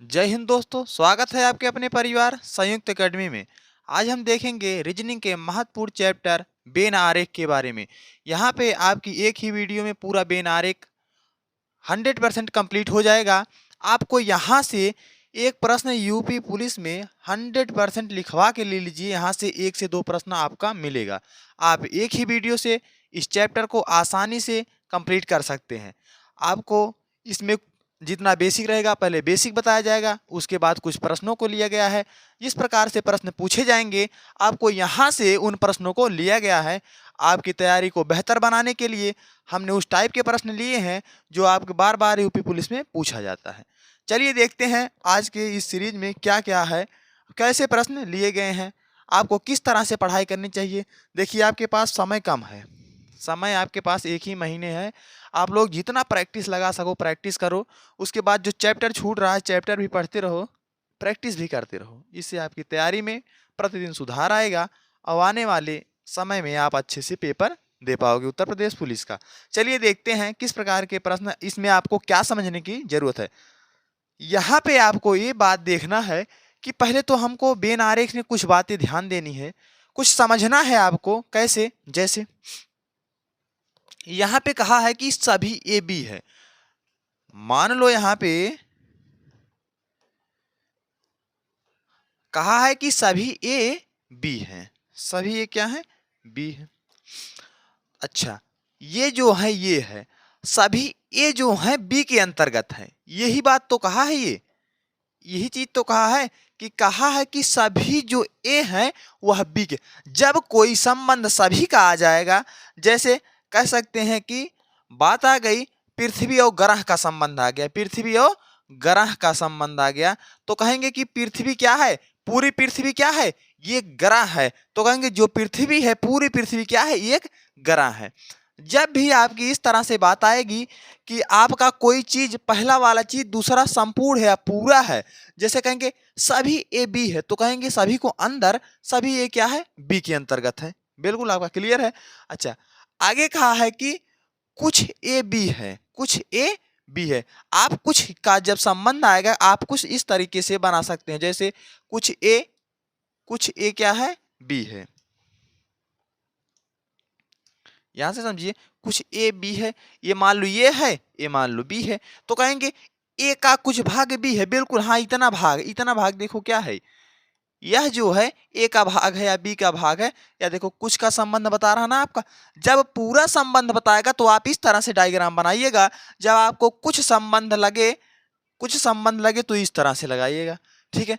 जय हिंद दोस्तों, स्वागत है आपके अपने परिवार संयुक्त एकेडमी में। आज हम देखेंगे रीजनिंग के महत्वपूर्ण चैप्टर बेन आरेख के बारे में। यहाँ पे आपकी एक ही वीडियो में पूरा बेन आरेख 100% कंप्लीट हो जाएगा। आपको यहाँ से एक प्रश्न यूपी पुलिस में 100% लिखवा के ले लीजिए। यहाँ से 1 से 2 प्रश्न आपका मिलेगा। आप एक ही वीडियो से इस चैप्टर को आसानी से कंप्लीट कर सकते हैं। आपको इसमें जितना बेसिक रहेगा पहले बेसिक बताया जाएगा, उसके बाद कुछ प्रश्नों को लिया गया है। जिस प्रकार से प्रश्न पूछे जाएंगे आपको यहाँ से उन प्रश्नों को लिया गया है। आपकी तैयारी को बेहतर बनाने के लिए हमने उस टाइप के प्रश्न लिए हैं जो आपके बार बार यूपी पुलिस में पूछा जाता है। चलिए देखते हैं आज के इस सीरीज में क्या क्या है, कैसे प्रश्न लिए गए हैं, आपको किस तरह से पढ़ाई करनी चाहिए। देखिए आपके पास समय कम है, समय आपके पास 1 ही महीने है। आप लोग जितना प्रैक्टिस लगा सको प्रैक्टिस करो। उसके बाद जो चैप्टर छूट रहा है चैप्टर भी पढ़ते रहो, प्रैक्टिस भी करते रहो। इससे आपकी तैयारी में प्रतिदिन सुधार आएगा और आने वाले समय में आप अच्छे से पेपर दे पाओगे उत्तर प्रदेश पुलिस का। चलिए देखते हैं किस प्रकार के प्रश्न, इसमें आपको क्या समझने की जरूरत है। यहाँ पे आपको ये बात देखना है कि पहले तो हमको बेन आरेख में कुछ बातें ध्यान देनी है, कुछ समझना है आपको। कैसे? जैसे यहाँ पे कहा है कि सभी ए बी है। मान लो यहाँ पे कहा है कि सभी ए बी हैं। सभी ए क्या है? बी है। अच्छा, ये जो है ये है, सभी ए जो है बी के अंतर्गत है। यही बात तो कहा है, यही चीज तो कहा है कि सभी जो ए है वह बी के। जब कोई संबंध सभी का आ जाएगा, जैसे कह सकते हैं कि बात आ गई पृथ्वी और ग्रह का संबंध आ गया, पृथ्वी और ग्रह का संबंध आ गया, तो कहेंगे कि पृथ्वी क्या है? पूरी पृथ्वी क्या है? ये ग्रह है। तो कहेंगे जो पृथ्वी है पूरी पृथ्वी क्या है? एक ग्रह है। जब भी आपकी इस तरह से बात आएगी कि आपका कोई चीज, पहला वाला चीज दूसरा संपूर्ण है या पूरा है, जैसे कहेंगे सभी ए बी है, तो कहेंगे सभी को अंदर सभी ए क्या है? बी के अंतर्गत है। बिल्कुल आपका क्लियर है। अच्छा, आगे कहा है कि कुछ ए बी है, कुछ ए बी है। आप कुछ का जब संबंध आएगा आप कुछ इस तरीके से बना सकते हैं, जैसे कुछ ए क्या है? बी है। यहां से समझिए, कुछ ए बी है, ये मान लो ये है, ये मान लो बी है, तो कहेंगे ए का कुछ भाग बी है। बिल्कुल हाँ, इतना भाग देखो क्या है, यह जो है ए का भाग है या बी का भाग है, या देखो कुछ का संबंध बता रहा ना आपका। जब पूरा संबंध बताएगा तो आप इस तरह से डायग्राम बनाइएगा। जब आपको कुछ संबंध लगे तो इस तरह से लगाइएगा। ठीक है,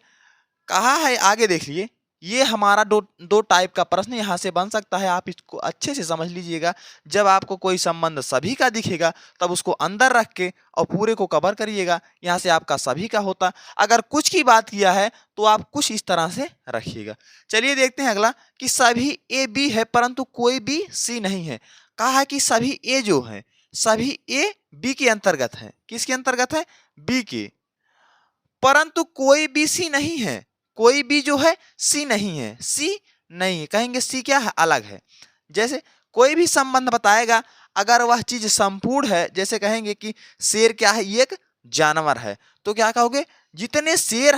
कहा है आगे देखिए, ये हमारा दो टाइप का प्रश्न यहाँ से बन सकता है। आप इसको अच्छे से समझ लीजिएगा। जब आपको कोई संबंध सभी का दिखेगा तब उसको अंदर रख के और पूरे को कवर करिएगा। यहाँ से आपका सभी का होता। अगर कुछ की बात किया है तो आप कुछ इस तरह से रखिएगा। चलिए देखते हैं अगला, कि सभी ए बी है परंतु कोई बी सी नहीं है। कहा है कि सभी ए जो है, सभी ए बी के अंतर्गत है। किसके अंतर्गत है? बी के, परंतु कोई भी सी नहीं है। कोई भी जो है सी नहीं है, सी नहीं है। कहेंगे सी क्या है? अलग है। जैसे कोई भी संबंध बताएगा, अगर वह चीज संपूर्ण है, जैसे कहेंगे कि शेर क्या है? ये एक जानवर है, तो क्या कहोगे? जितने शेर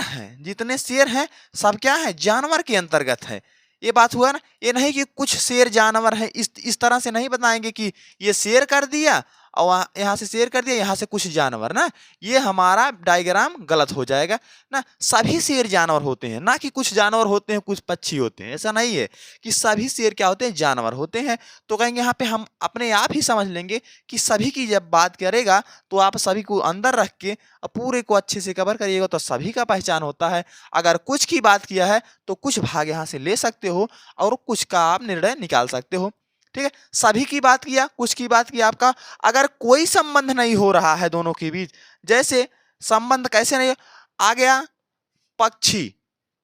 हैं सब क्या है? जानवर के अंतर्गत है। ये बात हुआ ना। ये नहीं कि कुछ शेर जानवर है, इस तरह से नहीं बताएंगे कि ये शेर कर दिया और यहाँ से शेर कर दिया, यहाँ से कुछ जानवर ना, ये हमारा डायग्राम गलत हो जाएगा ना। सभी शेर जानवर होते हैं, ना कि कुछ जानवर होते हैं कुछ पक्षी होते हैं। ऐसा नहीं है कि सभी शेर क्या होते हैं? जानवर होते हैं। तो कहेंगे यहाँ पे हम अपने आप ही समझ लेंगे कि सभी की जब बात करेगा तो आप सभी को अंदर रख के पूरे को अच्छे से कवर करिएगा तो सभी का पहचान होता है। अगर कुछ की बात किया है तो कुछ भाग यहाँ से ले सकते हो और कुछ का आप निर्णय निकाल सकते हो। ठीक है, सभी की बात किया, कुछ की बात किया आपका। अगर कोई संबंध नहीं हो रहा है दोनों के बीच, जैसे संबंध कैसे नहीं, आ गया पक्षी,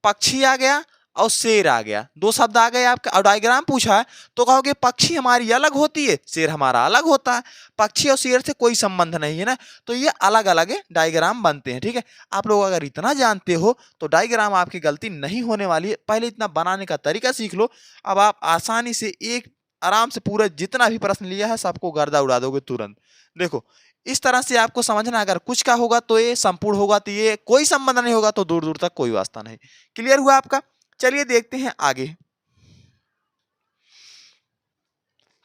पक्षी आ गया और शेर आ गया, दो शब्द आ गए आपका और डायग्राम पूछा है, तो कहोगे पक्षी हमारी अलग होती है, शेर हमारा अलग होता है। पक्षी और शेर से कोई संबंध नहीं है ना, तो ये अलग अलग डायग्राम बनते हैं। ठीक है, आप लोग अगर इतना जानते हो तो डायग्राम आपकी गलती नहीं होने वाली है। पहले इतना बनाने का तरीका सीख लो, अब आप आसानी से एक आराम से पूरा जितना भी प्रश्न लिया है सबको गर्दा उड़ा दोगे तुरंत। देखो इस तरह से आपको समझना, अगर कुछ का होगा तो ये संपूर्ण होगा, तो ये कोई संबंध नहीं होगा तो दूर दूर तक कोई वास्ता नहीं। क्लियर हुआ आपका? चलिए देखते हैं आगे।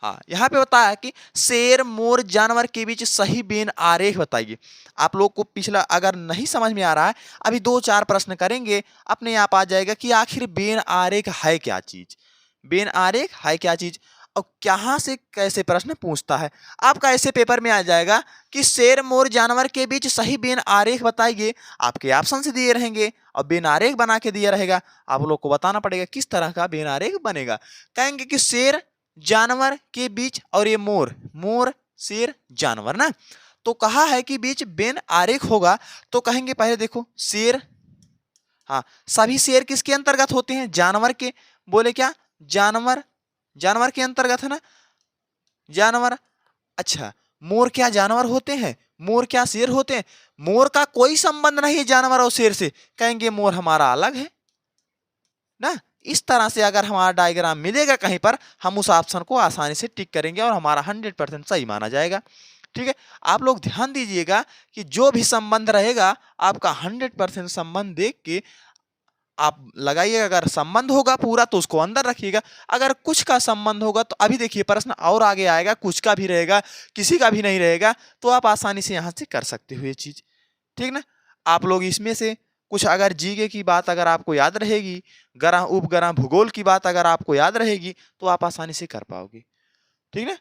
हाँ, यहाँ पे बताया कि शेर मोर जानवर के बीच सही बेन आरेख बताइए। आप लोग को पिछला अगर नहीं समझ में आ रहा है, अभी 2-4 प्रश्न करेंगे, अपने आप आ जाएगा कि आखिर बेन आरेख है क्या चीज। बेन आरेख है क्या चीज और कहाँ से कैसे प्रश्न पूछता है। आपका ऐसे पेपर में आ जाएगा कि शेर मोर जानवर के बीच सही बेन आरेख बताइए। आपके ऑप्शन से दिए रहेंगे और बेन आरेख बना के दिया रहेगा। आप लोग को बताना पड़ेगा किस तरह का बेन आरेख बनेगा। कहेंगे कि शेर जानवर के बीच और ये मोर, मोर शेर जानवर ना, तो कहा है कि बीच बेन आरेख होगा। तो कहेंगे पहले देखो शेर, हाँ सभी शेर किसके अंतर्गत होते हैं? जानवर के। बोले क्या? जानवर, जानवर के अंतर्गत है ना, जानवर। अच्छा, मोर क्या जानवर होते हैं? मोर क्या शेर होते हैं? मोर का कोई संबंध नहीं है जानवर और शेर से। कहेंगे मोर हमारा अलग है ना। इस तरह से अगर हमारा डायग्राम मिलेगा कहीं पर, हम उस ऑप्शन को आसानी से टिक करेंगे और हमारा 100% सही माना जाएगा। ठीक है, आप लोग ध्यान दीजिएगा कि जो भी संबंध रहेगा आपका 100% संबंध देख के आप लगाइएगा। अगर संबंध होगा पूरा तो उसको अंदर रखिएगा, अगर कुछ का संबंध होगा तो अभी देखिए प्रश्न और आगे आएगा, कुछ का भी रहेगा किसी का भी नहीं रहेगा, तो आप आसानी से यहां से कर सकते हो ये चीज। ठीक ना। आप लोग इसमें से कुछ अगर जीके की बात अगर आपको याद रहेगी, ग्रह उपग्रह भूगोल की बात अगर आपको याद रहेगी तो आप आसानी से कर पाओगे। ठीक ना।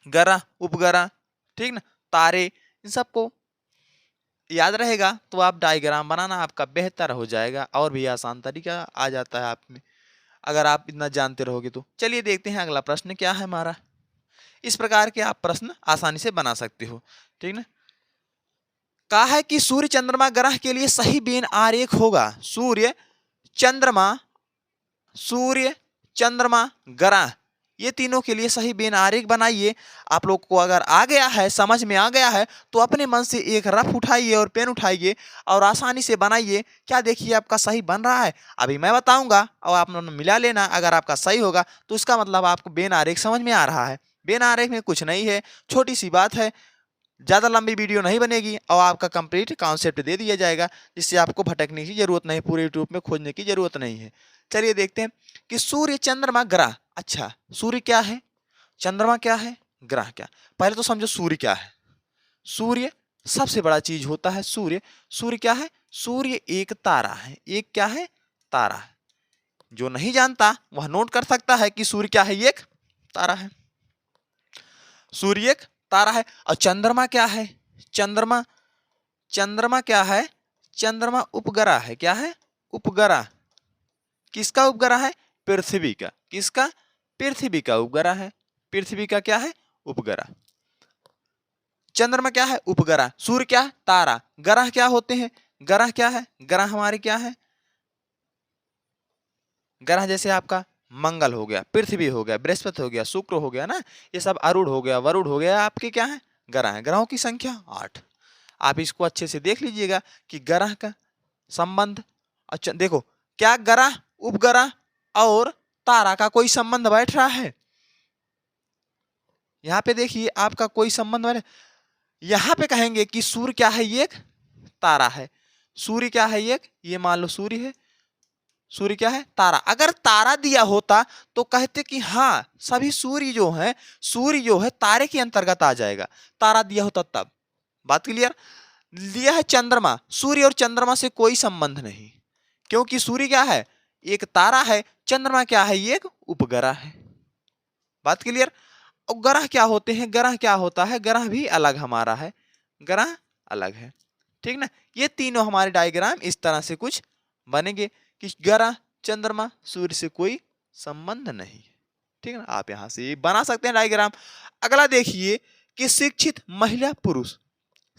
ग्रह उपग्रह, ठीक ना, तारे, इन सबको याद रहेगा तो आप डायग्राम बनाना आपका बेहतर हो जाएगा और भी आसान तरीका आ जाता है आप में, अगर आप इतना जानते रहोगे तो। चलिए देखते हैं अगला प्रश्न क्या है हमारा। इस प्रकार के आप प्रश्न आसानी से बना सकते हो। ठीक ना। कहा है कि सूर्य चंद्रमा ग्रह के लिए सही बेन आरेख होगा। सूर्य चंद्रमा, सूर्य चंद्रमा ग्रह, ये तीनों के लिए सही बेन आरेख बनाइए। आप लोग को अगर आ गया है, समझ में आ गया है, तो अपने मन से एक रफ उठाइए और पेन उठाइए और आसानी से बनाइए। क्या देखिए आपका सही बन रहा है। अभी मैं बताऊंगा और आप लोग मिला लेना। अगर आपका सही होगा तो इसका मतलब आपको बेन आरेख समझ में आ रहा है। बेन आरेख में कुछ नहीं है, छोटी सी बात है, ज़्यादा लंबी वीडियो नहीं बनेगी और आपका कंप्लीट कॉन्सेप्ट दे दिया जाएगा, जिससे आपको भटकने की जरूरत नहीं, पूरे यूट्यूब में खोजने की जरूरत नहीं है। चलिए देखते हैं कि सूर्य चंद्रमा ग्रह। अच्छा, सूर्य क्या है, चंद्रमा क्या है, ग्रह क्या। पहले तो समझो सूर्य क्या है। सूर्य सबसे बड़ा चीज होता है सूर्य। सूर्य क्या है? सूर्य एक तारा है। एक क्या है? तारा है। जो नहीं जानता वह नोट कर सकता है कि सूर्य क्या है? एक तारा है। सूर्य एक तारा है। और चंद्रमा क्या है? चंद्रमा, चंद्रमा क्या है? चंद्रमा उपग्रह है। क्या है? उपग्रह। किसका उपग्रह है? पृथ्वी का। किसका? पृथ्वी का उपग्रह है। पृथ्वी का क्या है? उपग्रह। चंद्रमा क्या है? उपग्रह। सूर्य क्या है? तारा। ग्रह क्या होते हैं? ग्रह क्या है? ग्रह हमारे क्या है? ग्रह जैसे आपका मंगल हो गया, पृथ्वी हो गया, बृहस्पति हो गया, शुक्र हो गया ना, ये सब अरुण हो गया, वरुण हो गया, आपके क्या है? ग्रह है। ग्रहों की संख्या 8। आप इसको अच्छे से देख लीजिएगा कि ग्रह का संबंध। अच्छा देखो, क्या ग्रह, उपग्रह और तारा का कोई संबंध बैठ रहा है? यहाँ पे देखिए आपका कोई संबंध बैठ, यहाँ पे कहेंगे कि सूर्य क्या है? एक तारा है। सूर्य क्या है? एक, ये मान लो सूर्य है। सूर्य क्या है? तारा। अगर तारा दिया होता तो कहते कि हाँ सभी सूर्य जो है, सूर्य जो है तारे के अंतर्गत आ जाएगा। तारा दिया होता तब। बात क्लियर। लिया है चंद्रमा, सूर्य और चंद्रमा से कोई संबंध नहीं, क्योंकि सूर्य क्या है? एक तारा है। चंद्रमा क्या है? एक उपग्रह है। बात क्लियर। और ग्रह क्या होते हैं? ग्रह क्या होता है? ग्रह भी अलग हमारा है, ग्रह अलग है। ठीक ना। ये तीनों हमारे डायग्राम इस तरह से कुछ बनेंगे कि ग्रह, चंद्रमा, सूर्य से कोई संबंध नहीं। ठीक है ना। आप यहां से बना सकते हैं डायग्राम। अगला देखिए कि शिक्षित महिला पुरुष।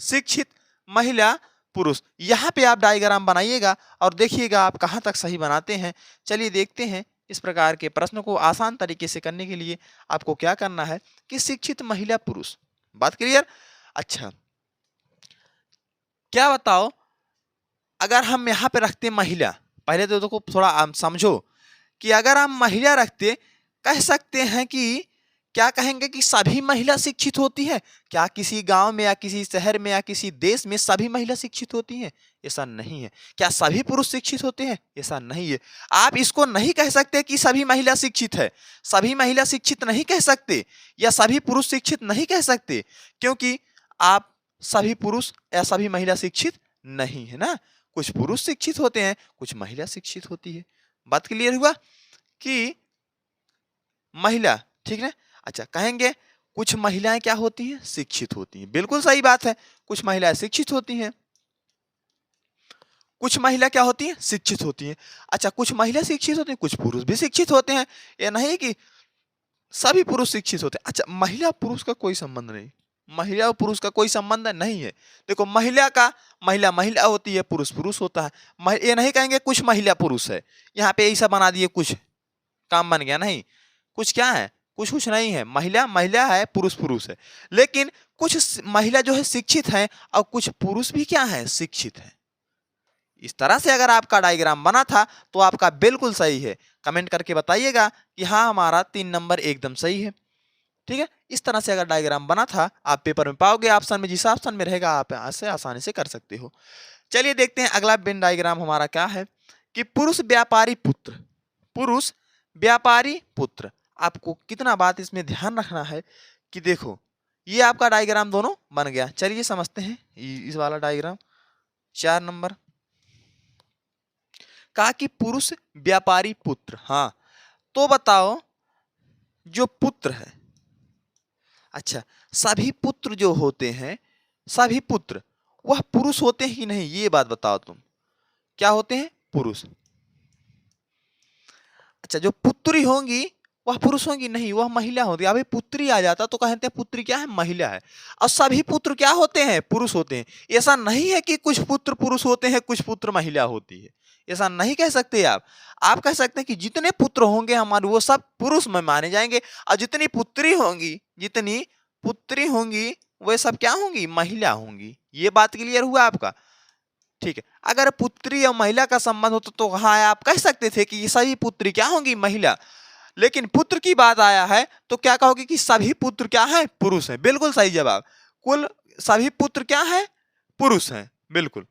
शिक्षित महिला पुरुष, यहां पे आप डायग्राम बनाइएगा और देखिएगा आप कहां तक सही बनाते हैं। चलिए देखते हैं। इस प्रकार के प्रश्न को आसान तरीके से करने के लिए आपको क्या करना है कि शिक्षित महिला पुरुष। बात क्लियर। अच्छा, क्या बताओ, अगर हम यहां पे रखते महिला, पहले तो देखो थोड़ा समझो कि अगर हम महिला रखते, कह सकते हैं कि क्या कहेंगे कि सभी महिला शिक्षित होती है? क्या किसी गांव में या किसी शहर में या किसी देश में सभी महिला शिक्षित होती हैं? ऐसा नहीं है। क्या सभी पुरुष शिक्षित होते हैं? ऐसा नहीं है। आप इसको नहीं कह सकते कि सभी महिला शिक्षित है। सभी महिला शिक्षित नहीं कह सकते या सभी पुरुष शिक्षित नहीं कह सकते, क्योंकि आप सभी पुरुष या सभी महिला शिक्षित नहीं है ना। कुछ पुरुष शिक्षित होते हैं, कुछ महिला शिक्षित होती है। बात क्लियर हुआ कि महिला, ठीक है। अच्छा, कहेंगे कुछ महिलाएं क्या होती हैं? शिक्षित होती हैं। बिल्कुल सही बात है, कुछ महिलाएं शिक्षित होती हैं। कुछ महिला क्या होती हैं? शिक्षित होती हैं। अच्छा, कुछ महिला शिक्षित होती हैं, कुछ पुरुष भी शिक्षित होते हैं। ये नहीं कि सभी पुरुष शिक्षित होते हैं। अच्छा, महिला पुरुष का कोई संबंध नहीं, महिला और पुरुष का कोई संबंध नहीं है। देखो, महिला महिला होती है, पुरुष पुरुष होता है। ये नहीं कहेंगे कुछ महिला पुरुष है, यहाँ पे ऐसा बना दिए कुछ काम बन गया। नहीं, कुछ क्या है? कुछ कुछ नहीं है। महिला महिला है, पुरुष पुरुष है। लेकिन कुछ महिला जो है शिक्षित है और कुछ पुरुष भी क्या है? शिक्षित है। इस तरह से अगर आपका डायग्राम बना था तो आपका बिल्कुल सही है। कमेंट करके बताइएगा कि हाँ, हमारा 3 नंबर एकदम सही है। ठीक है, इस तरह से अगर डायग्राम बना था, आप पेपर में पाओगे ऑप्शन में, जिस ऑप्शन में रहेगा आप ऐसे आसानी से कर सकते हो। चलिए देखते हैं अगला वेन डायग्राम हमारा क्या है कि पुरुष व्यापारी पुत्र। पुरुष व्यापारी पुत्र। आपको कितना बात इसमें ध्यान रखना है कि देखो, ये आपका डायग्राम दोनों बन गया। चलिए समझते हैं इस वाला डायग्राम। 4 नंबर कहा कि पुरुष व्यापारी पुत्र। हाँ, तो बताओ जो पुत्र है, अच्छा, सभी पुत्र जो होते हैं, सभी पुत्र वह पुरुष होते हैं कि नहीं? ये बात बताओ तुम। क्या होते हैं? पुरुष। अच्छा, जो पुत्री होंगी वह पुरुष होंगी? नहीं, वह महिला होती है। अभी पुत्री आ जाता तो कहते हैं पुत्री क्या है? महिला है। और सभी पुत्र क्या होते हैं? पुरुष होते हैं। ऐसा नहीं है कि कुछ पुत्र पुरुष होते हैं, कुछ पुत्र महिला होती है। ऐसा नहीं कह सकते आप कह सकते हैं कि जितने पुत्र होंगे हमारे वो सब पुरुष में माने जाएंगे, और जितनी पुत्री होंगी वे सब क्या होंगी? महिला होंगी। ये बात क्लियर हुआ आपका? ठीक है, अगर पुत्री और महिला का संबंध होता तो हाँ, आप कह सकते थे कि ये सभी पुत्री क्या होंगी? महिला। लेकिन पुत्र की बात आया है तो क्या कहोगे कि सभी पुत्र क्या है? पुरुष है। बिल्कुल सही जवाब। कुल सभी पुत्र क्या है? पुरुष हैं। बिल्कुल।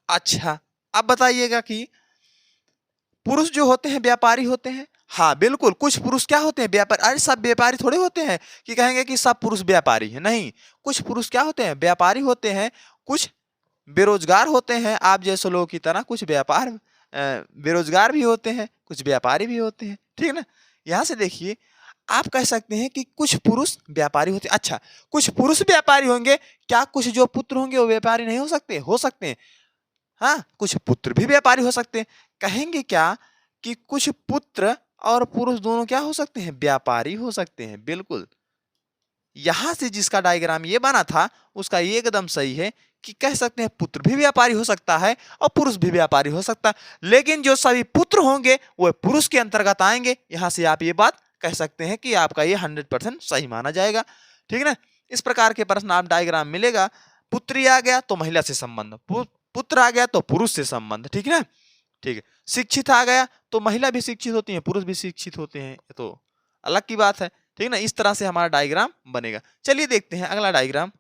अच्छा, अब बताइएगा कि पुरुष जो होते हैं व्यापारी होते हैं? हाँ बिल्कुल, कुछ पुरुष क्या होते हैं? व्यापारी। अरे सब व्यापारी थोड़े होते हैं कि कहेंगे कि सब पुरुष व्यापारी हैं। नहीं, कुछ पुरुष क्या होते हैं? व्यापारी होते हैं। कुछ बेरोजगार होते हैं आप जैसे लोगों की तरह। कुछ बेरोजगार भी होते हैं, कुछ व्यापारी भी होते हैं। ठीक है ना। यहाँ से देखिए, आप कह सकते हैं कि कुछ पुरुष व्यापारी होते हैं। अच्छा, कुछ पुरुष व्यापारी होंगे, क्या कुछ जो पुत्र होंगे वो व्यापारी नहीं हो सकते? हो सकते हैं। हाँ, कुछ पुत्र भी व्यापारी हो सकते हैं। कहेंगे क्या कि कुछ पुत्र और पुरुष दोनों क्या हो सकते हैं? व्यापारी हो सकते हैं। बिल्कुल। यहां से जिसका डायग्राम ये बना था उसका ये एकदम सही है कि कह सकते हैं पुत्र भी व्यापारी हो सकता है और पुरुष भी व्यापारी हो सकता है, लेकिन जो सभी पुत्र होंगे वो पुरुष के अंतर्गत आएंगे। यहां से आप ये बात कह सकते हैं कि आपका ये 100% सही माना जाएगा। ठीक है ना। इस प्रकार के प्रश्न आप डायग्राम मिलेगा। पुत्री आ गया तो महिला से संबंध, पुत्र आ गया तो पुरुष से संबंध। ठीक है ना। ठीक है, शिक्षित आ गया तो महिला भी शिक्षित होती है, पुरुष भी शिक्षित होते हैं, ये तो अलग की बात है। ठीक है ना। इस तरह से हमारा डायग्राम बनेगा। चलिए देखते हैं अगला डायग्राम।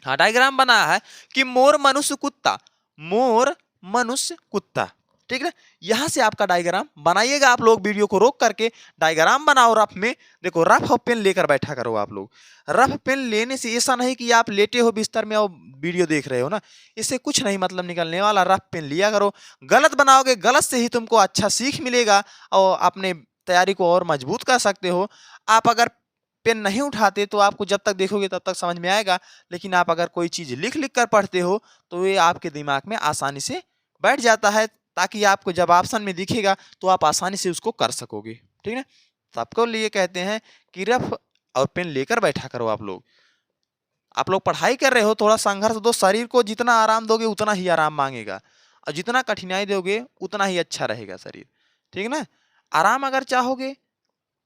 हाँ, डायग्राम बना है कि मोर मनुष्य कुत्ता। मोर मनुष्य कुत्ता। ठीक है। यहां से आपका डायग्राम बनाइएगा। आप लोग वीडियो को रोक करके डायग्राम बनाओ रफ में। देखो, रफ और पेन लेकर बैठा करो आप लोग। रफ पेन लेने से ऐसा नहीं कि आप लेटे हो बिस्तर में और वीडियो देख रहे हो ना, इससे कुछ नहीं मतलब निकलने वाला। रफ पेन लिया करो। गलत बनाओगे, गलत से ही तुमको अच्छा सीख मिलेगा और अपने तैयारी को और मजबूत कर सकते हो। आप अगर पेन नहीं उठाते तो आपको जब तक देखोगे तब तक समझ में आएगा, लेकिन आप अगर कोई चीज लिख लिख कर पढ़ते हो तो ये आपके दिमाग में आसानी से बैठ जाता है, ताकि आपको जब ऑप्शन में दिखेगा तो आप आसानी से उसको कर सकोगे। ठीक है। सबको लिए कहते हैं कि रफ और पेन लेकर बैठा करो। आप लोग पढ़ाई कर रहे हो, थोड़ा संघर्ष दो। शरीर को जितना आराम दोगे उतना ही आराम मांगेगा, और जितना कठिनाई दोगे उतना ही अच्छा रहेगा शरीर। ठीक है ना। आराम अगर चाहोगे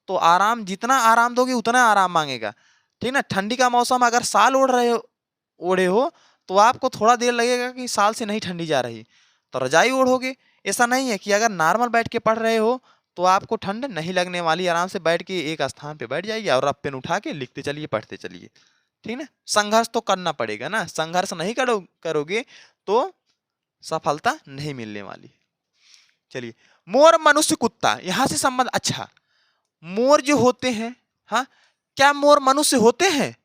तो जितना आराम दोगे उतना आराम मांगेगा। ठीक ना। ठंडी का मौसम अगर साल ओढ़े हो तो आपको थोड़ा देर लगेगा कि साल से नहीं ठंडी जा रही, तो रजाई ओढ़ोगे। ऐसा नहीं है कि अगर नॉर्मल बैठ के पढ़ रहे हो तो आपको ठंड नहीं लगने वाली, आराम से बैठ के एक स्थान पे बैठ जाइए और अब पेन उठा के लिखते चलिए, पढ़ते चलिए, ठीक ना। संघर्ष तो करना पड़ेगा ना, संघर्ष नहीं करोगे तो सफलता नहीं मिलने वाली। चलिए, मोर मनुष्य कुत्ता, यहां से संबंध। अच्छा, मोर जो होते हैं, हाँ, क्या मोर मनुष्य होते हैं?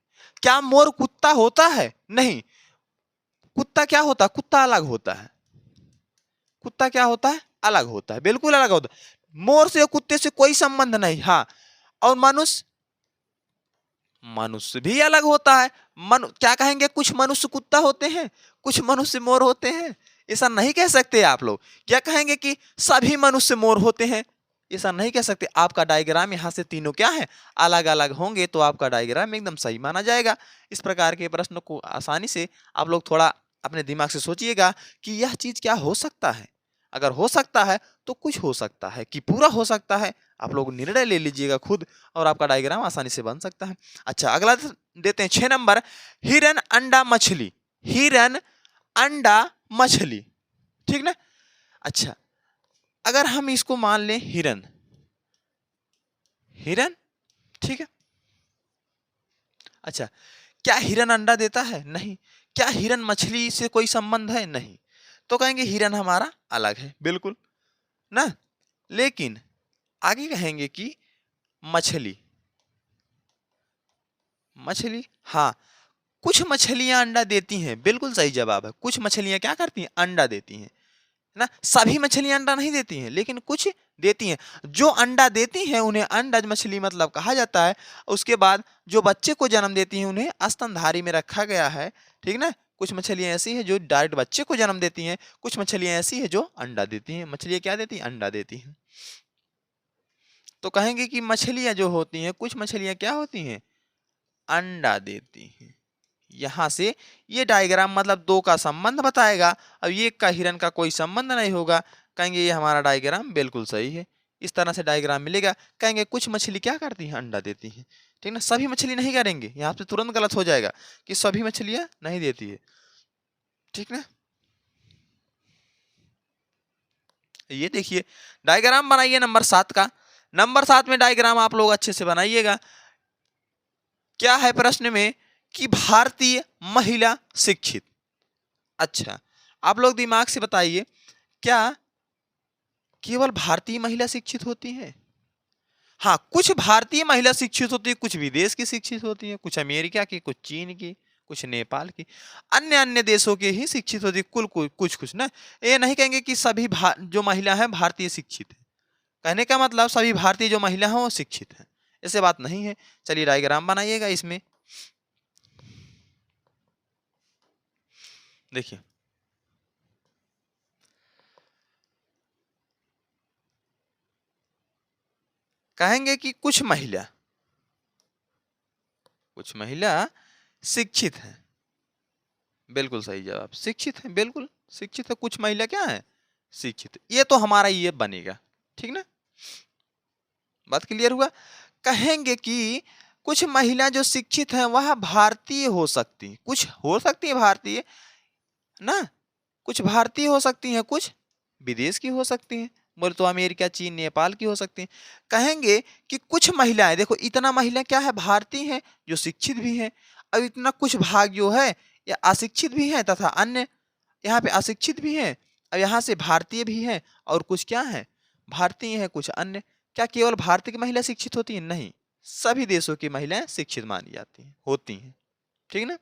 क्या मोर कुत्ता होता है? नहीं। कुत्ता क्या होता है? कुत्ता अलग होता है। कुत्ता क्या होता है? अलग होता है, बिल्कुल अलग होता है। मोर से और कुत्ते से कोई संबंध नहीं। हाँ, और मनुष्य, मनुष्य भी अलग होता है। क्या कहेंगे? कुछ मनुष्य कुत्ता होते हैं, कुछ मनुष्य मोर होते हैं, ऐसा नहीं कह सकते आप लोग। क्या कहेंगे कि सभी मनुष्य मोर होते हैं? ऐसा नहीं कह सकते। आपका डायग्राम यहाँ से तीनों क्या है? अलग अलग होंगे, तो आपका डायग्राम एकदम सही माना जाएगा। इस प्रकार के प्रश्न को आसानी से आप लोग थोड़ा अपने दिमाग से सोचिएगा कि यह चीज क्या हो सकता है। अगर हो सकता है तो कुछ हो सकता है कि पूरा हो सकता है, आप लोग निर्णय ले लीजिएगा खुद और आपका डायग्राम आसानी से बन सकता है। अच्छा, अगला देते हैं 6 नंबर, हिरन अंडा मछली। हिरन अंडा मछली, ठीक ना। अच्छा, अगर हम इसको मान लें हिरन, हिरन, ठीक है। अच्छा, क्या हिरन अंडा देता है? नहीं। क्या हिरन मछली से कोई संबंध है? नहीं। तो कहेंगे हिरन हमारा अलग है, बिल्कुल ना। लेकिन आगे कहेंगे कि मछली, मछली, हाँ, कुछ मछलियां अंडा देती हैं, बिल्कुल सही जवाब है। कुछ मछलियां क्या करती हैं? अंडा देती हैं, ना। सभी मछलियां अंडा नहीं देती हैं, लेकिन कुछ देती हैं। जो अंडा देती हैं उन्हें अंडज मछली मतलब कहा जाता है। उसके बाद जो बच्चे को जन्म देती हैं उन्हें स्तनधारी में रखा गया है, ठीक ना। कुछ मछलियां ऐसी हैं जो डायरेक्ट बच्चे को जन्म देती हैं, कुछ मछलियां ऐसी हैं जो अंडा देती हैं। मछलियां क्या देती हैं? अंडा देती हैं। तो कहेंगे कि मछलियां जो होती हैं, कुछ मछलियां क्या होती हैं? अंडा देती हैं। यहां से ये डायग्राम मतलब दो का संबंध बताएगा, अब ये का हिरन का कोई संबंध नहीं होगा। कहेंगे ये हमारा डायग्राम बिल्कुल सही है। इस तरह से डायग्राम मिलेगा। कहेंगे कुछ मछली क्या करती हैं? अंडा देती हैं, ठीक ना। सभी मछली नहीं करेंगे, यहाँ पे तुरंत गलत हो जाएगा कि सभी मछलियां नहीं देती है, ठीक ना। ये देखिए, डायग्राम बनाइए नंबर 7 का। नंबर 7 में डायग्राम आप लोग अच्छे से बनाइएगा। क्या है प्रश्न में कि भारतीय महिला शिक्षित। अच्छा, आप लोग दिमाग से बताइए, क्या केवल भारतीय महिला शिक्षित होती हैं? हाँ, कुछ भारतीय महिला शिक्षित होती है, कुछ विदेश की शिक्षित होती है, कुछ अमेरिका की, कुछ चीन की, कुछ नेपाल की, अन्य अन्य देशों के ही शिक्षित होती है। कुल कुछ कुछ ना। ये नहीं कहेंगे कि सभी जो महिला है भारतीय शिक्षित है। कहने का मतलब सभी भारतीय जो महिला है वो शिक्षित है, ऐसे बात नहीं है। चलिए डायग्राम बनाइएगा इसमें। देखिए, कहेंगे कि कुछ महिला शिक्षित है, बिल्कुल सही जवाब, शिक्षित है, बिल्कुल शिक्षित है। कुछ महिला क्या है? शिक्षित। ये तो हमारा ये बनेगा, ठीक ना। बात क्लियर हुआ। कहेंगे कि कुछ महिला जो शिक्षित है वह भारतीय हो सकती, कुछ हो सकती है भारतीय ना, कुछ भारतीय हो सकती हैं, कुछ विदेश की हो सकती हैं। बोले तो अमेरिका, चीन, नेपाल की हो सकती हैं। कहेंगे कि कुछ महिलाएं, देखो इतना महिला क्या है? भारतीय हैं जो शिक्षित भी हैं। अब इतना कुछ भाग जो है ये अशिक्षित भी है तथा अन्य यहाँ पे अशिक्षित भी हैं। अब यहाँ से भारतीय भी हैं और कुछ क्या है? भारतीय हैं, कुछ अन्य। क्या केवल भारतीय की महिला शिक्षित होती है? नहीं, सभी देशों की महिलाएं शिक्षित मानी जाती हैं, होती हैं, ठीक ना।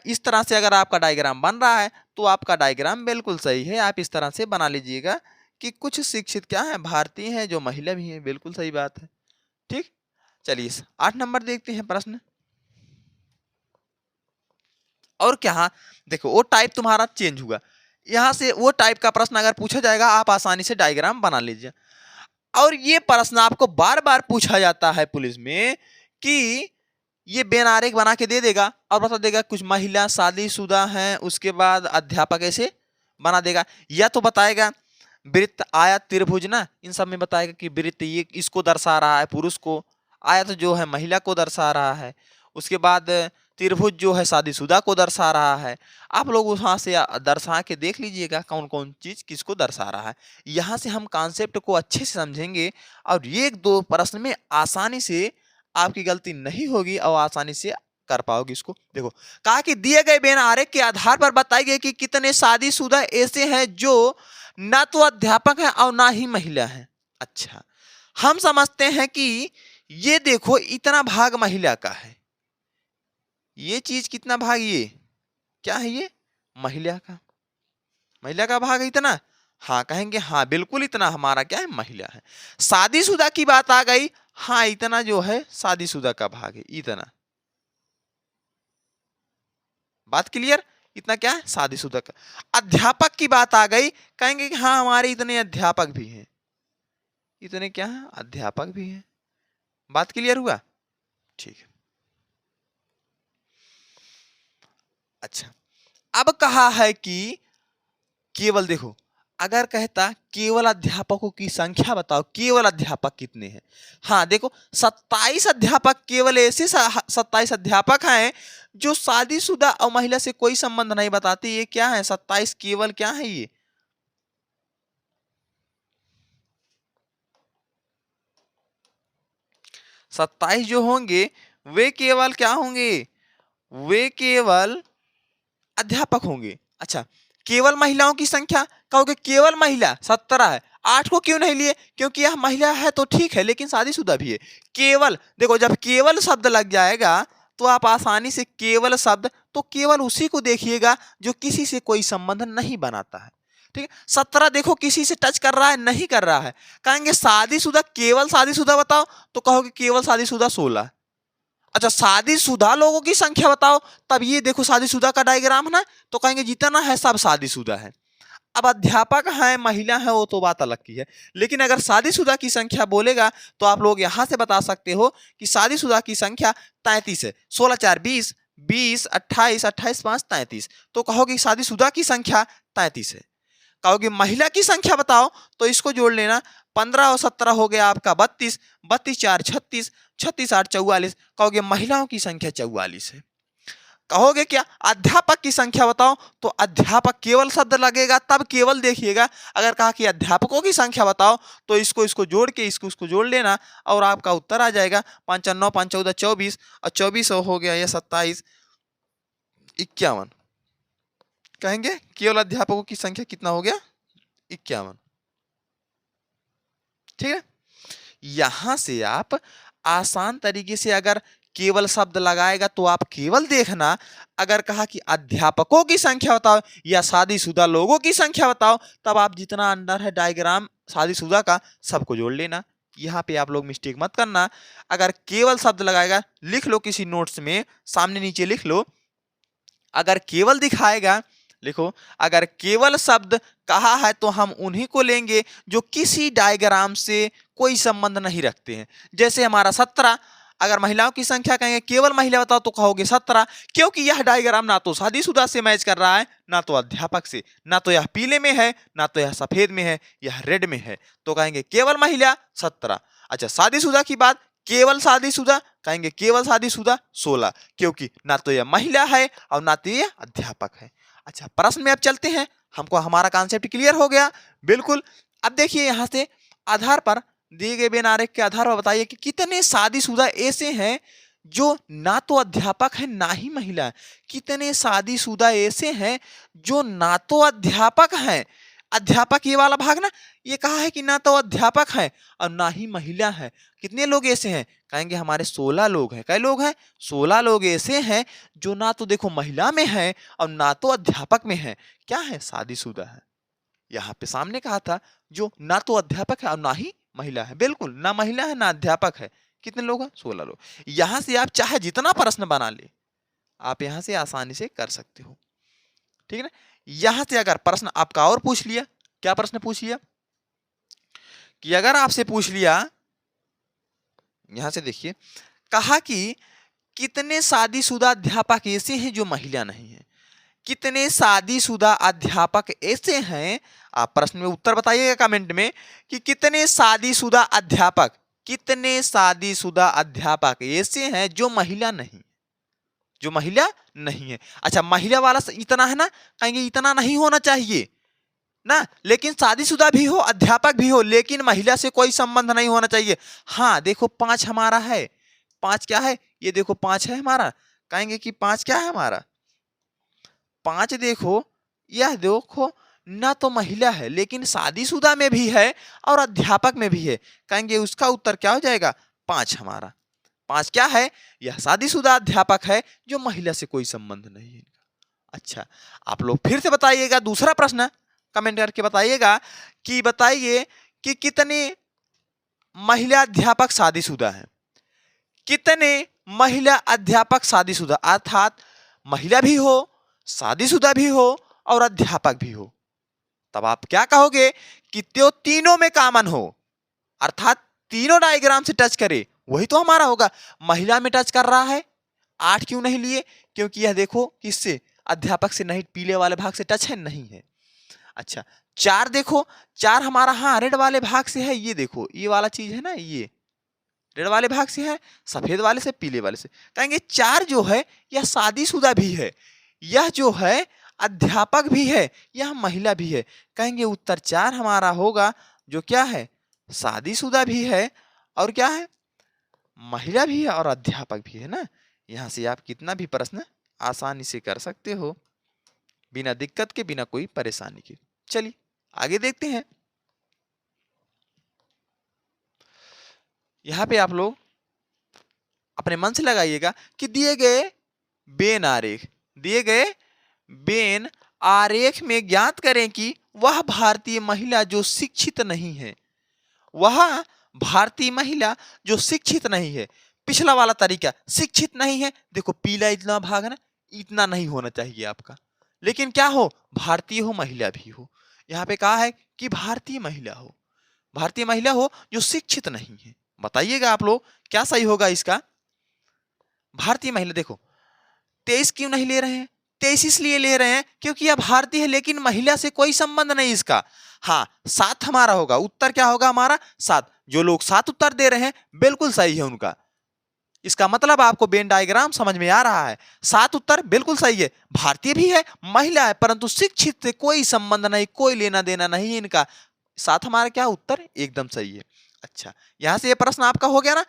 इस तरह से अगर आपका डायग्राम बन रहा है तो आपका डायग्राम बिल्कुल सही है। आप इस तरह से बना लीजिएगा कि कुछ शिक्षित क्या है? भारतीय हैं जो महिला भी हैं, बिल्कुल सही बात है, ठीक। चलिए 8 नंबर देखते हैं प्रश्न। और क्या, देखो वो टाइप तुम्हारा चेंज हुआ। यहां से वो टाइप का प्रश्न अगर पूछा जाएगा आप आसानी से डायग्राम बना लीजिए। और ये प्रश्न आपको बार बार पूछा जाता है पुलिस में कि ये बेनारेक बना के दे देगा और बता देगा कुछ महिला शादीशुदा हैं, उसके बाद अध्यापक ऐसे बना देगा, या तो बताएगा वृत्त आयत त्रिभुज ना, इन सब में बताएगा कि वृत्त ये इसको दर्शा रहा है पुरुष को, आयत जो है महिला को दर्शा रहा है। उसके बाद त्रिभुज जो है शादीशुदा को दर्शा रहा है। आप लोग वहां से दर्शा के देख लीजिएगा कौन कौन चीज किसको दर्शा रहा है। यहाँ से हम कॉन्सेप्ट को अच्छे से समझेंगे और ये एक दो प्रश्न में आसानी से आपकी गलती नहीं होगी और आसानी से कर पाओगे इसको। देखो, कहा कि दिए गए बेन आरेख के आधार पर बताइए कि कितने शादीशुदा ऐसे हैं जो ना तो अध्यापक है और ना ही महिला है। अच्छा, हम समझते हैं कि ये देखो इतना भाग महिला का है, ये चीज कितना भाग, ये क्या है, ये महिला का, महिला का भाग है इतना। हाँ कहेंगे, हाँ बिल्कुल इतना हमारा क्या है, महिला है। शादीशुदा की बात आ गई, हाँ इतना जो है शादीशुदा का भाग है, इतना। बात क्लियर, इतना क्या है शादीशुदा का। अध्यापक की बात आ गई, कहेंगे कि हाँ हमारे इतने अध्यापक भी हैं, इतने क्या है अध्यापक भी हैं। बात क्लियर हुआ, ठीक है। अच्छा, अब कहा है कि केवल देखो, अगर कहता केवल अध्यापकों की संख्या बताओ, केवल अध्यापक कितने हैं। हाँ देखो, 27 अध्यापक, केवल ऐसे 27 अध्यापक हैं जो शादीशुदा और महिला से कोई संबंध नहीं बताते। ये क्या है 27, केवल क्या है ये, सत्ताईस जो होंगे वे केवल क्या होंगे, वे केवल अध्यापक होंगे। अच्छा, केवल महिलाओं की संख्या, कहोगे केवल महिला 17 है, 8 को क्यों नहीं लिए, क्योंकि यह महिला है तो ठीक है लेकिन शादीशुदा भी है। केवल देखो, जब केवल शब्द लग जाएगा तो आप आसानी से केवल शब्द, तो केवल उसी को देखिएगा जो किसी से कोई संबंध नहीं बनाता है। ठीक है, 17 देखो किसी से टच कर रहा है, नहीं कर रहा है। कहेंगे शादीशुदा, केवल शादीशुदा बताओ, तो कहोगे केवल शादीशुदा 16। अच्छा, शादीशुदा लोगों की संख्या बताओ, तब ये देखो शादीशुदा का डायग्राम है ना, तो कहेंगे जितना है सब शादीशुदा है। अब अध्यापक है महिला है वो तो बात अलग की है, लेकिन अगर शादीशुदा की संख्या बोलेगा तो आप लोग यहां से बता सकते हो कि शादीशुदा की संख्या 33 है। 16 4 20, 20 28, 28 5 33, तो कहोगे शादीशुदा की संख्या 33 है। कहोगे महिला की संख्या बताओ, तो इसको जोड़ लेना, 15 और 17 हो गया आपका 32, 32 4 36, 36 8 44, कहोगे महिलाओं की संख्या 44 है। कहोगे क्या अध्यापक की संख्या बताओ, तो अध्यापक केवल शब्द लगेगा तब केवल देखिएगा। अगर कहा कि अध्यापकों की संख्या बताओ, तो इसको इसको जोड़ के इसको जोड़ लेना और आपका उत्तर आ जाएगा 5 9 5 14 24, और 24 हो गया ये 27 51। कहेंगे केवल अध्यापकों की संख्या कितना हो गया, 51। ठीक है, यहां से आप आसान तरीके से अगर केवल शब्द लगाएगा तो आप केवल देखना, अगर कहा कि अध्यापकों की संख्या बताओ या शादीशुदा लोगों की संख्या बताओ, तब आप जितना अंडर है डायग्राम शादीशुदा का सबको जोड़ लेना। यहाँ पे आप लोग मिस्टेक मत करना। अगर केवल शब्द लगाएगा, लिख लो किसी नोट्स में, सामने नीचे लिख लो, अगर केवल दिखाएगा, लिखो अगर केवल शब्द कहा है तो हम उन्हीं को लेंगे जो किसी डायग्राम से कोई संबंध नहीं रखते हैं। जैसे हमारा 17, अगर महिलाओं की संख्या कहेंगे केवल महिला बताओ, तो कहोगे 17, क्योंकि यह डायग्राम ना तो शादीशुदा से मैच कर रहा है, ना तो अध्यापक से, ना तो यह पीले में है, ना तो यह सफेद में है, यह रेड में है, तो कहेंगे केवल महिला 17। अच्छा, शादीशुदा की बात, केवल शादीशुदा, कहेंगे केवल शादीशुदा 16, क्योंकि ना तो यह महिला है और ना तो यह अध्यापक है। अच्छा, प्रश्न में अब चलते हैं, हमको हमारा कॉन्सेप्ट क्लियर हो गया बिल्कुल। अब देखिए यहाँ से आधार पर, दिए गए बेन आरेख के आधार पर बताइए कि कितने शादीशुदा ऐसे हैं जो ना तो अध्यापक है ना ही महिला है। कितने शादीशुदा ऐसे हैं जो ना तो अध्यापक हैं, अध्यापक ये वाला भाग ना, ये कहा है कि ना तो अध्यापक है और ना ही महिला है। कितने लोग ऐसे हैं, कहेंगे हमारे 16 लोग हैं। कई लोग हैं, 16 लोग ऐसे हैं जो ना तो देखो महिला में है और ना तो अध्यापक में है, क्या है शादीशुदा है। यहाँ पे सामने कहा था जो ना तो अध्यापक है और ना ही महिला है, बिल्कुल ना महिला है ना अध्यापक है। कितने लोग हैं, 16 लोग। यहां से आप चाहे जितना प्रश्न बना ले, आप यहां से आसानी से कर सकते हो। ठीक है ना, यहां से अगर प्रश्न आपका और पूछ लिया, क्या प्रश्न पूछ लिया कि अगर आपसे पूछ लिया, यहां से देखिए, कहा कि कितने शादीशुदा अध्यापक ऐसे हैं जो महिला नहीं है। कितने शादीशुदा अध्यापक ऐसे हैं, आप प्रश्न में उत्तर बताइएगा कमेंट में कि कितने शादीशुदा अध्यापक, कितने शादीशुदा अध्यापक ऐसे हैं जो महिला नहीं। जो महिला नहीं है। अच्छा, महिला वाला इतना है ना, कहेंगे इतना नहीं होना चाहिए ना, लेकिन शादीशुदा भी हो, अध्यापक भी हो, लेकिन महिला से कोई संबंध नहीं होना चाहिए। हाँ देखो 5 हमारा है, 5 क्या है, ये देखो 5 है हमारा, कहेंगे कि 5 क्या है हमारा, 5 देखो, यह देखो ना तो महिला है लेकिन शादीशुदा में भी है और अध्यापक में भी है, कहेंगे उसका उत्तर क्या हो जाएगा, 5 हमारा। 5 क्या है, यह शादीशुदा अध्यापक है जो महिला से कोई संबंध नहीं है इनका। अच्छा, आप लोग फिर से बताइएगा, दूसरा प्रश्न कमेंट करके बताइएगा कि बताइए कि कितने महिला अध्यापक शादीशुदा हैं, कितने महिला अध्यापक शादीशुदा, अर्थात महिला भी हो, शादीशुदा भी हो और अध्यापक भी हो। तब आप क्या कहोगे कि त्यो तीनों में कॉमन हो, अर्थात तीनों डायग्राम से टच करे, वही तो हमारा होगा। महिला में टच कर रहा है, 8 क्यों नहीं लिए, क्योंकि यह देखो किससे, अध्यापक से नहीं, पीले वाले भाग से टच है, नहीं है। अच्छा, 4 देखो, 4 हमारा हाँ रेड वाले भाग से है, ये देखो ये वाला चीज है ना, ये रेड वाले भाग से है, सफेद वाले से, पीले वाले से, कहेंगे 4 जो है यह शादीशुदा भी है, यह जो है अध्यापक भी है, यह महिला भी है, कहेंगे उत्तर 4 हमारा होगा, जो क्या है, शादीशुदा भी है और क्या है, महिला भी है और अध्यापक भी है ना। यहां से आप कितना भी प्रश्न आसानी से कर सकते हो, बिना दिक्कत के, बिना कोई परेशानी के। चलिए आगे देखते हैं। यहां पे आप लोग अपने मन से लगाइएगा कि दिए गए बेन आरेख, दिए गए बेन आरेख में ज्ञात करें कि वह भारतीय महिला जो शिक्षित नहीं है, वह भारतीय महिला जो शिक्षित नहीं है। पिछला वाला तरीका शिक्षित नहीं है, देखो पीला इतना भाग है ना, इतना नहीं होना चाहिए आपका, लेकिन क्या हो, भारतीय हो, महिला भी हो। यहाँ पे कहा है कि भारतीय महिला हो, भारतीय महिला हो जो शिक्षित नहीं है। बताइएगा आप लोग क्या सही होगा इसका। भारतीय महिला, देखो 23 क्यों नहीं ले रहे हैं, 23 इसलिए ले रहे हैं क्योंकि यह भारतीय है लेकिन महिला से कोई संबंध नहीं इसका। हाँ 7 हमारा होगा, उत्तर क्या होगा हमारा 7। जो लोग 7 उत्तर दे रहे हैं बिल्कुल सही है उनका, इसका मतलब आपको वेन डायग्राम समझ में आ रहा है। 7 उत्तर बिल्कुल सही है, भारतीय भी है, महिला है, परंतु शिक्षित से कोई संबंध नहीं, कोई लेना देना नहीं है इनका। 7 हमारा क्या उत्तर एकदम सही है। अच्छा, यहां से ये प्रश्न आपका हो गया ना।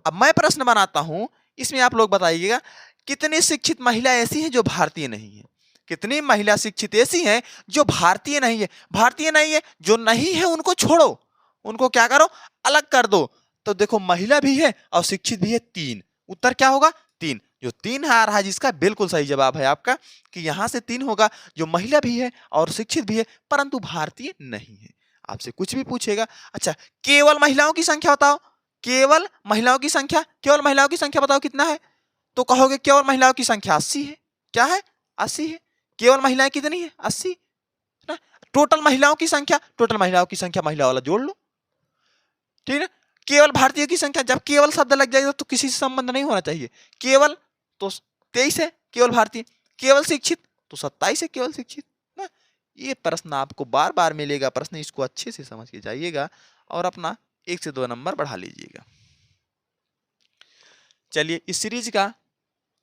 अब मैं प्रश्न बनाता हूं, इसमें आप लोग बताइएगा कितनी शिक्षित महिला ऐसी हैं जो भारतीय नहीं है, कितनी महिला शिक्षित ऐसी हैं जो भारतीय नहीं है। भारतीय नहीं है, जो नहीं है उनको छोड़ो, उनको क्या करो, अलग कर दो। तो देखो महिला भी है और शिक्षित भी है, 3 उत्तर क्या होगा, 3। जो 3 आ रहा है जिसका बिल्कुल सही जवाब है आपका कि यहां से 3 होगा, जो महिला भी है और शिक्षित भी है परंतु भारतीय नहीं है। आपसे कुछ भी पूछेगा, अच्छा केवल महिलाओं की संख्या बताओ, केवल महिलाओं की संख्या, केवल महिलाओं की संख्या बताओ कितना है, तो कहोगे केवल महिलाओं की संख्या 80 है। क्या है, 80 है। केवल महिलाएं कितनी है, 80 ना। टोटल महिलाओं की संख्या, टोटल महिलाओं की संख्या महिला वाला जोड़ लो, ठीक है। केवल भारतीयों की संख्या, जब केवल शब्द लग जाएगा तो किसी से संबंध नहीं होना चाहिए। केवल तो 23 है केवल भारतीय, केवल शिक्षित तो 27 है केवल शिक्षित ना। ये प्रश्न आपको बार बार मिलेगा प्रश्न, इसको अच्छे से समझ के जाइएगा और अपना 1 से 2 नंबर बढ़ा लीजिएगा। चलिए इस सीरीज का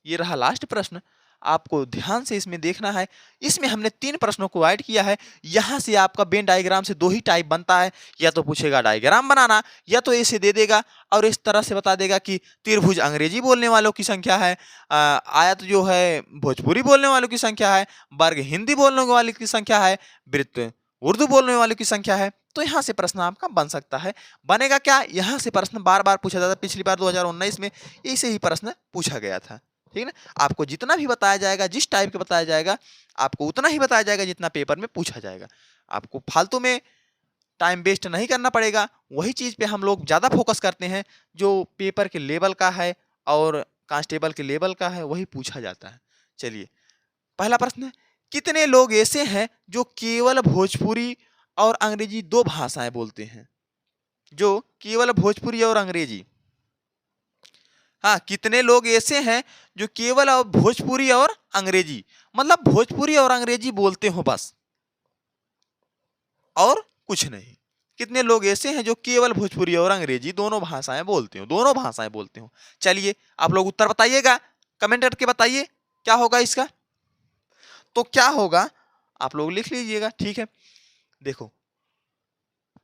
ये रहा लास्ट प्रश्न, आपको ध्यान से इसमें देखना है। इसमें हमने 3 प्रश्नों को ऐड किया है। यहां से आपका वेन डायग्राम से 2 ही टाइप बनता है, या तो पूछेगा डायग्राम बनाना, या तो ऐसे दे देगा और इस तरह से बता देगा कि त्रिभुज अंग्रेजी बोलने वालों की संख्या है, आयत जो है भोजपुरी बोलने वालों की संख्या है, वर्ग हिंदी बोलने वालों की संख्या है, वृत्त उर्दू बोलने वालों की संख्या है। तो यहाँ से प्रश्न आपका बन सकता है। बनेगा क्या, यहाँ से प्रश्न बार बार पूछा जाता है। पिछली बार 2019 में ऐसे ही प्रश्न पूछा गया था, ठीक है ना। आपको जितना भी बताया जाएगा, जिस टाइप का बताया जाएगा, आपको उतना ही बताया जाएगा जितना पेपर में पूछा जाएगा। आपको फालतू में टाइम वेस्ट नहीं करना पड़ेगा। वही चीज़ पे हम लोग ज़्यादा फोकस करते हैं जो पेपर के लेवल का है और कांस्टेबल के लेवल का है, वही पूछा जाता है। चलिए पहला प्रश्न है, कितने लोग ऐसे हैं जो केवल भोजपुरी और अंग्रेजी 2 भाषाएं बोलते हैं, जो केवल भोजपुरी और अंग्रेजी, हाँ कितने लोग ऐसे हैं जो केवल और भोजपुरी और अंग्रेजी, मतलब भोजपुरी और अंग्रेजी बोलते हो बस और कुछ नहीं। कितने लोग ऐसे हैं जो केवल भोजपुरी और अंग्रेजी दोनों भाषाएं बोलते हो, दोनों भाषाएं बोलते हो। चलिए आप लोग उत्तर बताइएगा। कमेंट करके बताइए क्या होगा इसका। तो क्या होगा आप लोग लिख लीजिएगा, ठीक है। देखो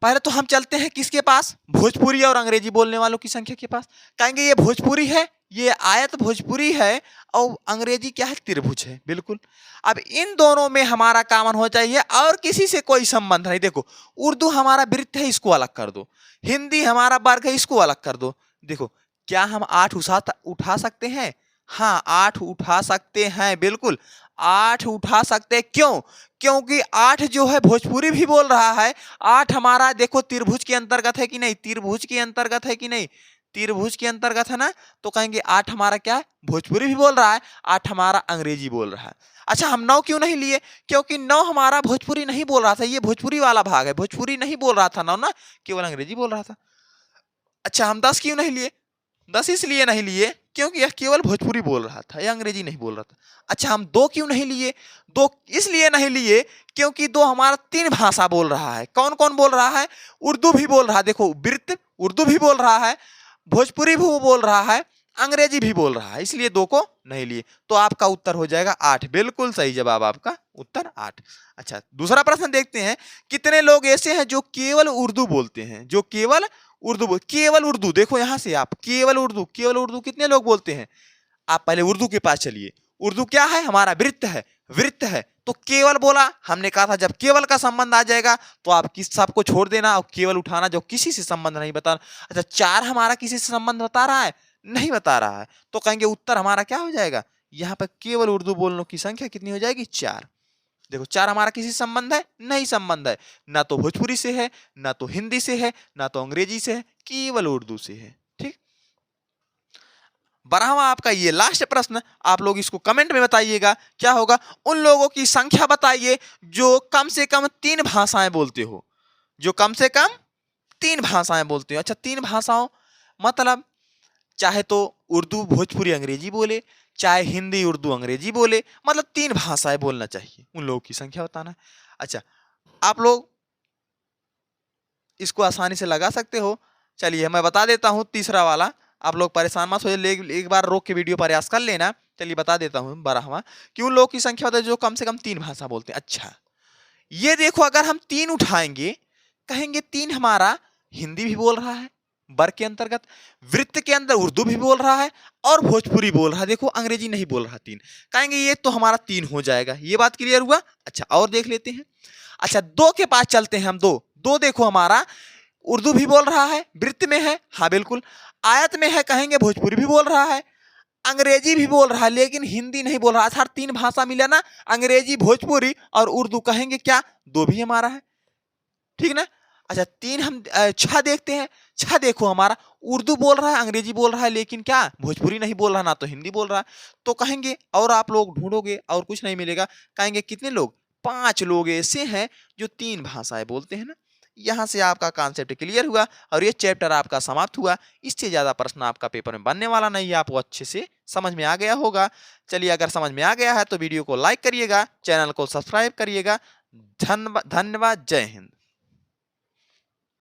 पहले तो हम चलते हैं किसके पास, भोजपुरी और अंग्रेजी बोलने वालों की संख्या के पास। कहेंगे ये भोजपुरी है, ये आयत भोजपुरी है और अंग्रेजी क्या है, त्रिभुज है, बिल्कुल। अब इन दोनों में हमारा कॉमन हो चाहिए और किसी से कोई संबंध नहीं। देखो उर्दू हमारा वृत्त है, इसको अलग कर दो, हिंदी हमारा वर्ग है, इसको अलग कर दो। देखो क्या हम 8 उठा सकते हैं, हाँ 8 उठा सकते हैं, बिल्कुल 8 उठा सकते हैं। क्यों, क्योंकि 8 जो है भोजपुरी भी बोल रहा है। 8 हमारा देखो त्रिभुज के अंतर्गत है कि नहीं, त्रिभुज के अंतर्गत है कि नहीं, त्रिभुज के अंतर्गत है ना। तो कहेंगे 8 हमारा क्या है, भोजपुरी भी बोल रहा है, 8 हमारा अंग्रेजी बोल रहा है। अच्छा हम 9 क्यों नहीं लिए, क्योंकि 9 हमारा भोजपुरी नहीं बोल रहा था, ये भोजपुरी वाला भाग है, भोजपुरी नहीं बोल रहा था 9 ना, केवल अंग्रेजी बोल रहा था। अच्छा हम 10 क्यों नहीं लिए, 10 इसलिए नहीं लिए क्योंकि यह केवल भोजपुरी बोल रहा था, यह अंग्रेजी नहीं बोल रहा था। अच्छा हम 2 क्यों नहीं लिए, 2 इसलिए नहीं लिए क्योंकि 2 हमारा 3 भाषा बोल रहा है। कौन कौन बोल रहा है, उर्दू भी बोल रहा है, देखो वृत्त उर्दू भी बोल रहा है, भोजपुरी भी बोल रहा है, अंग्रेजी भी बोल रहा है, इसलिए 2 को नहीं लिए। तो आपका उत्तर हो जाएगा 8, बिल्कुल सही जवाब आपका उत्तर 8। अच्छा दूसरा प्रश्न देखते हैं, कितने लोग ऐसे हैं जो केवल उर्दू बोलते हैं, जो केवल केवल उर्दू, देखो यहां से आप केवल उर्दू, केवल उर्दू कितने लोग बोलते हैं। आप पहले उर्दू के पास चलिए, उर्दू क्या है, हमारा वृत्त है, वृत्त है। तो केवल बोला, हमने कहा था जब केवल का संबंध आ जाएगा तो आप किस सबको छोड़ देना और केवल उठाना जो किसी से संबंध नहीं बता। अच्छा 4 हमारा किसी से संबंध बता रहा है, नहीं बता रहा है, तो कहेंगे उत्तर हमारा क्या हो जाएगा, यहाँ पर केवल उर्दू बोलने की संख्या कितनी हो जाएगी, 4। देखो 4 हमारा किसी संबंध है, नहीं संबंध है, ना तो भोजपुरी से है, ना तो हिंदी से है, ना तो अंग्रेजी से है, केवल उर्दू से है, ठीक। 12वां आपका ये लास्ट प्रश्न, आप लोग इसको कमेंट में बताइएगा क्या होगा। उन लोगों की संख्या बताइए जो कम से कम 3 भाषाएं बोलते हो, जो कम से कम 3 भाषाएं बोलते हो। अच्छा 3 भाषाओं मतलब चाहे तो उर्दू भोजपुरी अंग्रेजी बोले, चाहे हिंदी उर्दू अंग्रेजी बोले, मतलब 3 भाषाएं बोलना चाहिए, उन लोगों की संख्या बताना है। अच्छा आप लोग इसको आसानी से लगा सकते हो, चलिए मैं बता देता हूं तीसरा वाला, आप लोग परेशान मत होइए, एक बार रोक के वीडियो प्रयास कर लेना। चलिए बता देता हूं 12वां कि उन लोगों की संख्या बताइए जो कम से कम 3 भाषा बोलते हैं। अच्छा ये देखो अगर हम 3 उठाएंगे, कहेंगे 3 हमारा हिंदी भी बोल रहा है वर्ग के अंतर्गत, वृत्त के अंदर उर्दू भी बोल रहा है और भोजपुरी बोल रहा है, देखो अंग्रेजी नहीं बोल रहा 3, कहेंगे ये तो हमारा 3 हो जाएगा, ये बात क्लियर हुआ। अच्छा और देख लेते हैं, अच्छा 2 के पास चलते हैं हम, 2 देखो हमारा उर्दू भी बोल रहा है, वृत्त में है, हाँ बिल्कुल, आयत में है, कहेंगे भोजपुरी भी बोल रहा है, अंग्रेजी भी बोल रहा है, लेकिन हिंदी नहीं बोल रहा। अर्थात 3 भाषा मिला ना, अंग्रेजी भोजपुरी और उर्दू, कहेंगे क्या 2 भी हमारा है, ठीक ना। अच्छा 3 हम 6 देखते हैं, 6 देखो हमारा उर्दू बोल रहा है, अंग्रेजी बोल रहा है, लेकिन क्या भोजपुरी नहीं बोल रहा, ना तो हिंदी बोल रहा है। तो कहेंगे और आप लोग ढूंढोगे और कुछ नहीं मिलेगा, कहेंगे कितने लोग, 5 लोग ऐसे हैं जो 3 भाषाएं बोलते हैं ना। यहाँ से आपका कॉन्सेप्ट क्लियर हुआ और ये चैप्टर आपका समाप्त हुआ। इससे ज्यादा प्रश्न आपका पेपर में बनने वाला नहीं है, आपको अच्छे से समझ में आ गया होगा। चलिए अगर समझ में आ गया है तो वीडियो को लाइक करिएगा, चैनल को सब्सक्राइब करिएगा। धन्यवाद, जय हिंद।